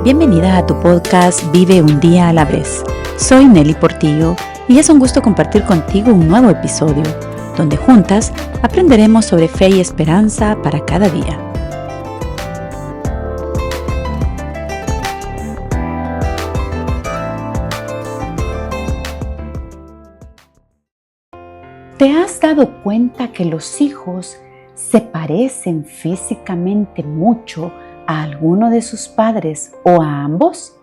Bienvenida a tu podcast Vive un día a la vez. Soy Nelly Portillo y es un gusto compartir contigo un nuevo episodio, donde juntas aprenderemos sobre fe y esperanza para cada día. ¿Te has dado cuenta que los hijos se parecen físicamente mucho a alguno de sus padres o a ambos?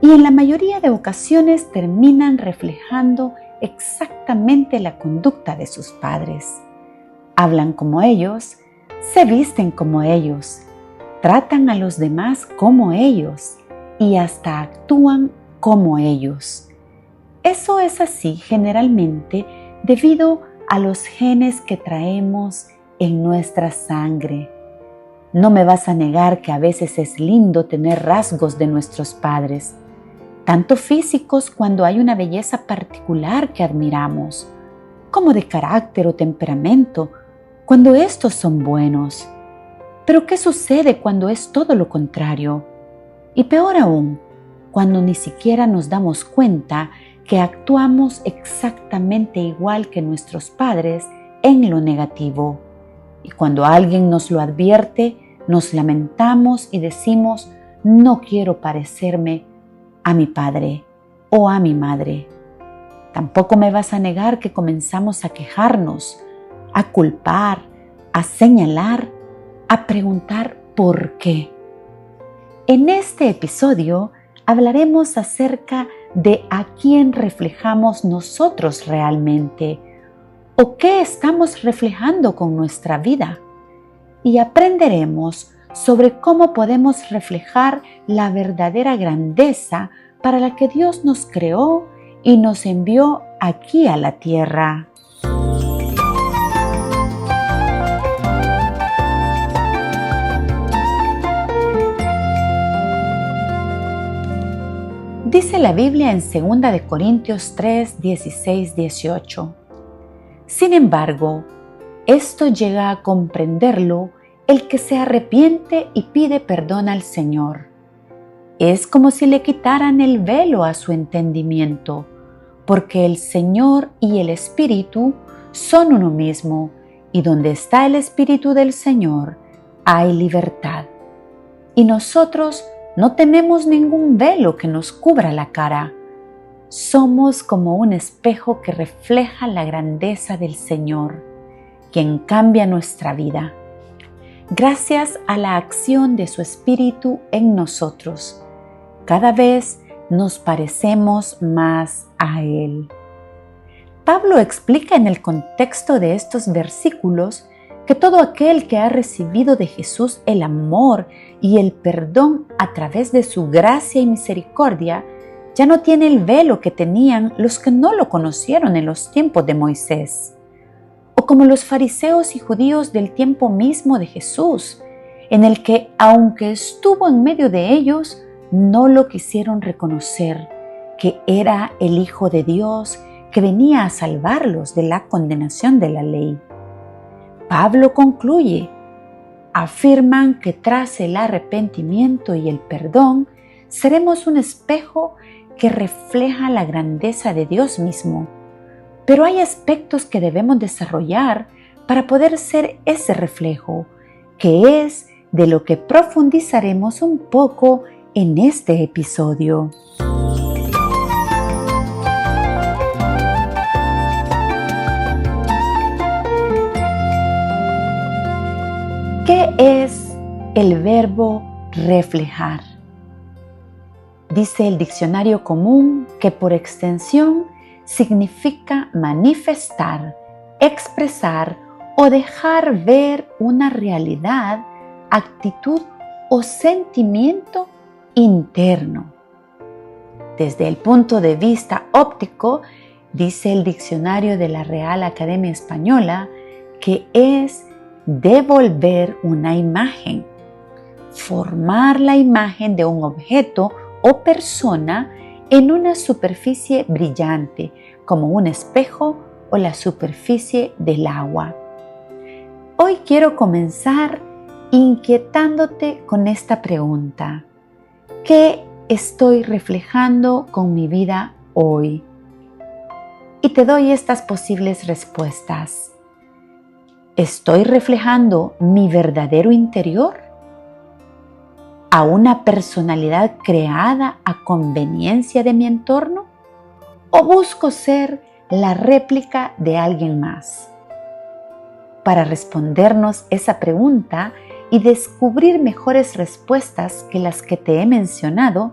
Y en la mayoría de ocasiones terminan reflejando exactamente la conducta de sus padres. Hablan como ellos, se visten como ellos, tratan a los demás como ellos y hasta actúan como ellos. Eso es así generalmente debido a los genes que traemos en nuestra sangre. No me vas a negar que a veces es lindo tener rasgos de nuestros padres, tanto físicos cuando hay una belleza particular que admiramos, como de carácter o temperamento, cuando estos son buenos. Pero ¿qué sucede cuando es todo lo contrario? Y peor aún, cuando ni siquiera nos damos cuenta que actuamos exactamente igual que nuestros padres en lo negativo. Y cuando alguien nos lo advierte, nos lamentamos y decimos, no quiero parecerme a mi padre o a mi madre. Tampoco me vas a negar que comenzamos a quejarnos, a culpar, a señalar, a preguntar por qué. En este episodio hablaremos acerca de a quién reflejamos nosotros realmente o qué estamos reflejando con nuestra vida. Y aprenderemos sobre cómo podemos reflejar la verdadera grandeza para la que Dios nos creó y nos envió aquí a la tierra. Dice la Biblia en 2 Corintios 3, 16, 18. Sin embargo, esto llega a comprenderlo el que se arrepiente y pide perdón al Señor. Es como si le quitaran el velo a su entendimiento, porque el Señor y el Espíritu son uno mismo, y donde está el Espíritu del Señor, hay libertad. Y nosotros no tenemos ningún velo que nos cubra la cara. Somos como un espejo que refleja la grandeza del Señor, quien cambia nuestra vida, gracias a la acción de su Espíritu en nosotros. Cada vez nos parecemos más a Él. Pablo explica en el contexto de estos versículos que todo aquel que ha recibido de Jesús el amor y el perdón a través de su gracia y misericordia, ya no tiene el velo que tenían los que no lo conocieron en los tiempos de Moisés, o como los fariseos y judíos del tiempo mismo de Jesús, en el que, aunque estuvo en medio de ellos, no lo quisieron reconocer, que era el Hijo de Dios que venía a salvarlos de la condenación de la ley. Pablo concluye, afirman que tras el arrepentimiento y el perdón, seremos un espejo que refleja la grandeza de Dios mismo. Pero hay aspectos que debemos desarrollar para poder ser ese reflejo, que es de lo que profundizaremos un poco en este episodio. ¿Qué es el verbo reflejar? Dice el diccionario común que por extensión significa manifestar, expresar o dejar ver una realidad, actitud o sentimiento interno. Desde el punto de vista óptico, dice el diccionario de la Real Academia Española que es devolver una imagen, formar la imagen de un objeto o persona en una superficie brillante, como un espejo o la superficie del agua. Hoy quiero comenzar inquietándote con esta pregunta. ¿Qué estoy reflejando con mi vida hoy? Y te doy estas posibles respuestas. ¿Estoy reflejando mi verdadero interior a una personalidad creada a conveniencia de mi entorno? ¿O busco ser la réplica de alguien más? Para respondernos esa pregunta y descubrir mejores respuestas que las que te he mencionado,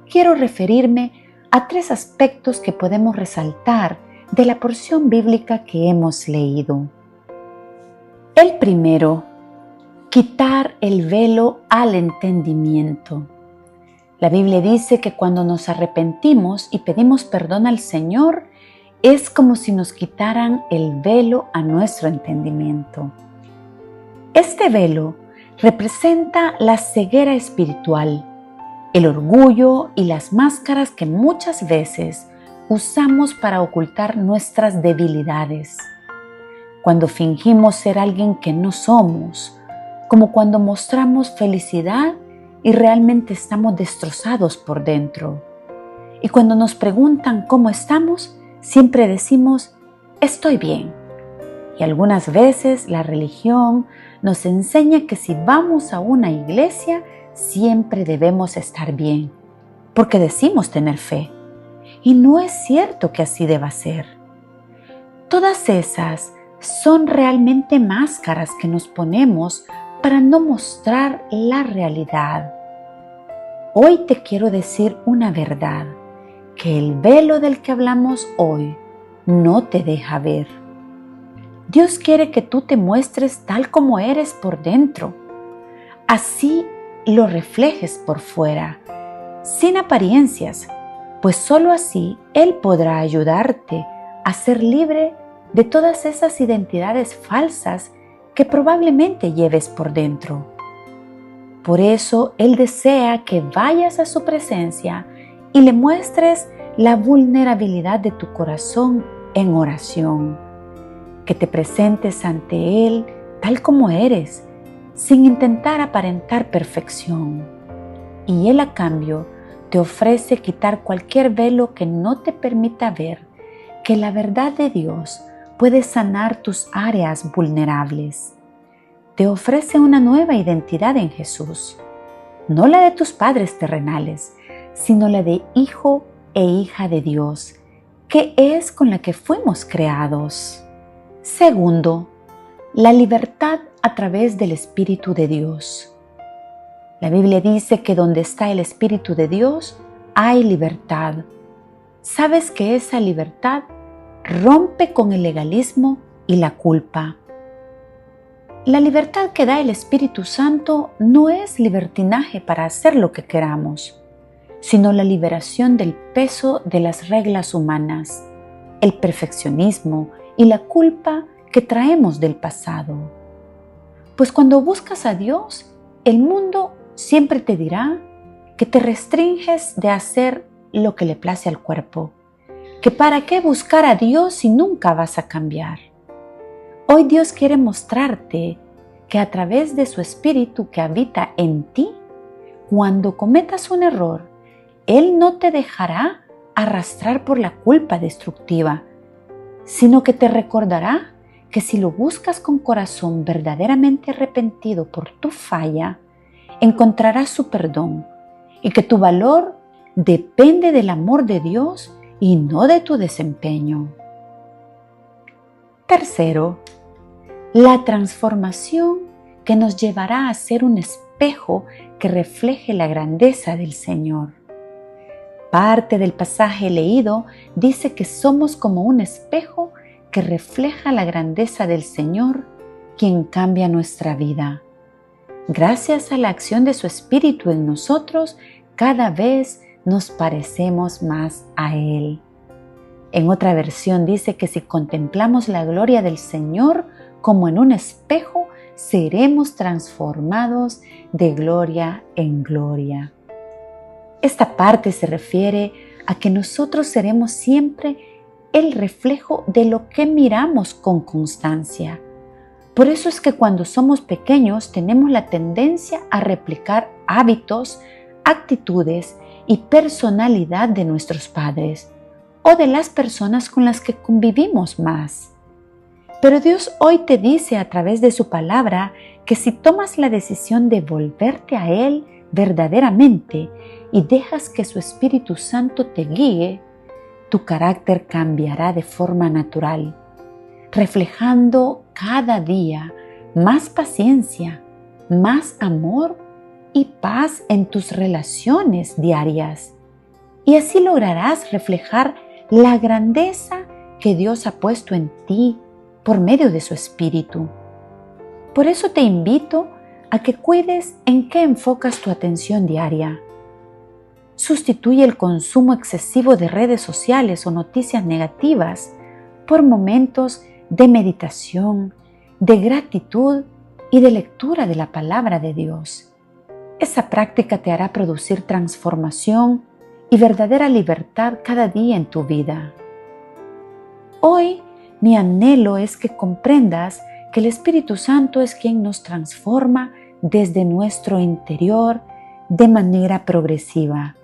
quiero referirme a 3 aspectos que podemos resaltar de la porción bíblica que hemos leído. El primero, quitar el velo al entendimiento. La Biblia dice que cuando nos arrepentimos y pedimos perdón al Señor, es como si nos quitaran el velo a nuestro entendimiento. Este velo representa la ceguera espiritual, el orgullo y las máscaras que muchas veces usamos para ocultar nuestras debilidades. Cuando fingimos ser alguien que no somos, como cuando mostramos felicidad y realmente estamos destrozados por dentro. Y cuando nos preguntan cómo estamos, siempre decimos, estoy bien. Y algunas veces la religión nos enseña que si vamos a una iglesia, siempre debemos estar bien, porque decimos tener fe. Y no es cierto que así deba ser. Todas esas son realmente máscaras que nos ponemos para no mostrar la realidad. Hoy te quiero decir una verdad, que el velo del que hablamos hoy no te deja ver. Dios quiere que tú te muestres tal como eres por dentro. Así lo reflejes por fuera, sin apariencias, pues solo así Él podrá ayudarte a ser libre de todas esas identidades falsas que probablemente lleves por dentro. Por eso Él desea que vayas a su presencia y le muestres la vulnerabilidad de tu corazón en oración, que te presentes ante Él tal como eres, sin intentar aparentar perfección. Y Él a cambio te ofrece quitar cualquier velo que no te permita ver que la verdad de Dios puede sanar tus áreas vulnerables. Te ofrece una nueva identidad en Jesús, no la de tus padres terrenales, sino la de hijo e hija de Dios, que es con la que fuimos creados. Segundo, la libertad a través del Espíritu de Dios. La Biblia dice que donde está el Espíritu de Dios, hay libertad. ¿Sabes que esa libertad rompe con el legalismo y la culpa? La libertad que da el Espíritu Santo no es libertinaje para hacer lo que queramos, sino la liberación del peso de las reglas humanas, el perfeccionismo y la culpa que traemos del pasado. Pues cuando buscas a Dios, el mundo siempre te dirá que te restringes de hacer lo que le place al cuerpo, que para qué buscar a Dios si nunca vas a cambiar. Hoy Dios quiere mostrarte que a través de su Espíritu que habita en ti, cuando cometas un error, Él no te dejará arrastrar por la culpa destructiva, sino que te recordará que si lo buscas con corazón verdaderamente arrepentido por tu falla, encontrarás su perdón y que tu valor depende del amor de Dios y no de tu desempeño. Tercero, la transformación que nos llevará a ser un espejo que refleje la grandeza del Señor. Parte del pasaje leído dice que somos como un espejo que refleja la grandeza del Señor, quien cambia nuestra vida. Gracias a la acción de su Espíritu en nosotros, cada vez nos parecemos más a Él. En otra versión dice que si contemplamos la gloria del Señor como en un espejo, seremos transformados de gloria en gloria. Esta parte se refiere a que nosotros seremos siempre el reflejo de lo que miramos con constancia. Por eso es que cuando somos pequeños tenemos la tendencia a replicar hábitos, actitudes y personalidad de nuestros padres o de las personas con las que convivimos más. Pero Dios hoy te dice a través de su palabra que si tomas la decisión de volverte a Él verdaderamente y dejas que su Espíritu Santo te guíe, tu carácter cambiará de forma natural, reflejando cada día más paciencia, más amor y paz en tus relaciones diarias. Y así lograrás reflejar la grandeza que Dios ha puesto en ti por medio de su Espíritu. Por eso te invito a que cuides en qué enfocas tu atención diaria. Sustituye el consumo excesivo de redes sociales o noticias negativas por momentos de meditación, de gratitud y de lectura de la palabra de Dios. Esa práctica te hará producir transformación y verdadera libertad cada día en tu vida. Hoy, mi anhelo es que comprendas que el Espíritu Santo es quien nos transforma desde nuestro interior de manera progresiva,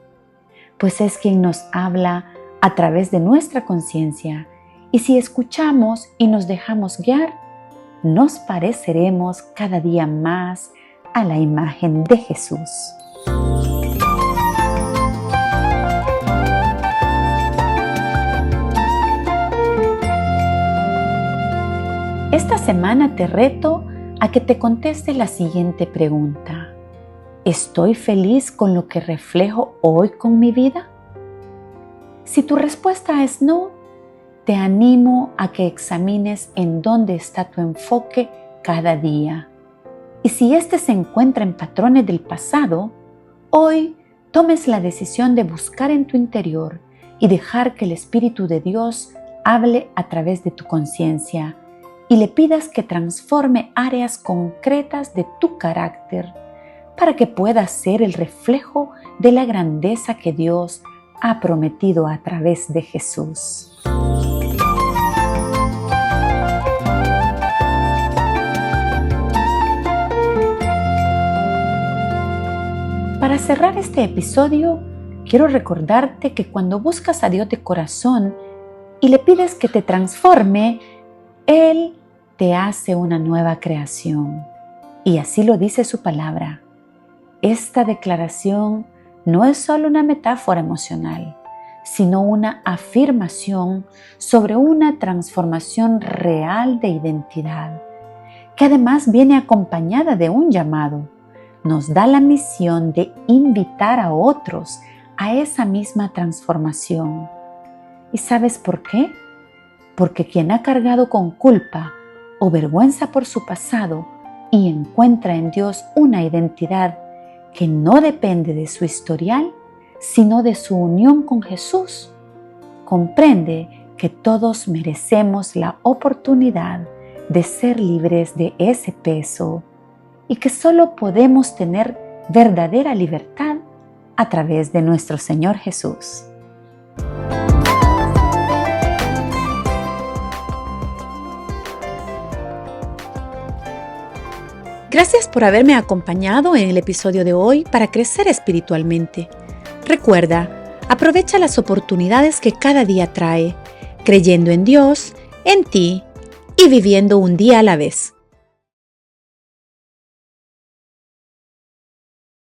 pues es quien nos habla a través de nuestra conciencia, y si escuchamos y nos dejamos guiar, nos pareceremos cada día más a la imagen de Jesús. Esta semana te reto a que te contestes la siguiente pregunta: ¿estoy feliz con lo que reflejo hoy con mi vida? Si tu respuesta es no, te animo a que examines en dónde está tu enfoque cada día. Y si éste se encuentra en patrones del pasado, hoy tomes la decisión de buscar en tu interior y dejar que el Espíritu de Dios hable a través de tu conciencia y le pidas que transforme áreas concretas de tu carácter para que puedas ser el reflejo de la grandeza que Dios ha prometido a través de Jesús. Para cerrar este episodio, quiero recordarte que cuando buscas a Dios de corazón y le pides que te transforme, Él te hace una nueva creación. Y así lo dice su palabra. Esta declaración no es solo una metáfora emocional, sino una afirmación sobre una transformación real de identidad, que además viene acompañada de un llamado. Nos da la misión de invitar a otros a esa misma transformación. ¿Y sabes por qué? Porque quien ha cargado con culpa o vergüenza por su pasado y encuentra en Dios una identidad que no depende de su historial, sino de su unión con Jesús, comprende que todos merecemos la oportunidad de ser libres de ese peso y que solo podemos tener verdadera libertad a través de nuestro Señor Jesús. Gracias por haberme acompañado en el episodio de hoy para crecer espiritualmente. Recuerda, aprovecha las oportunidades que cada día trae, creyendo en Dios, en ti y viviendo un día a la vez.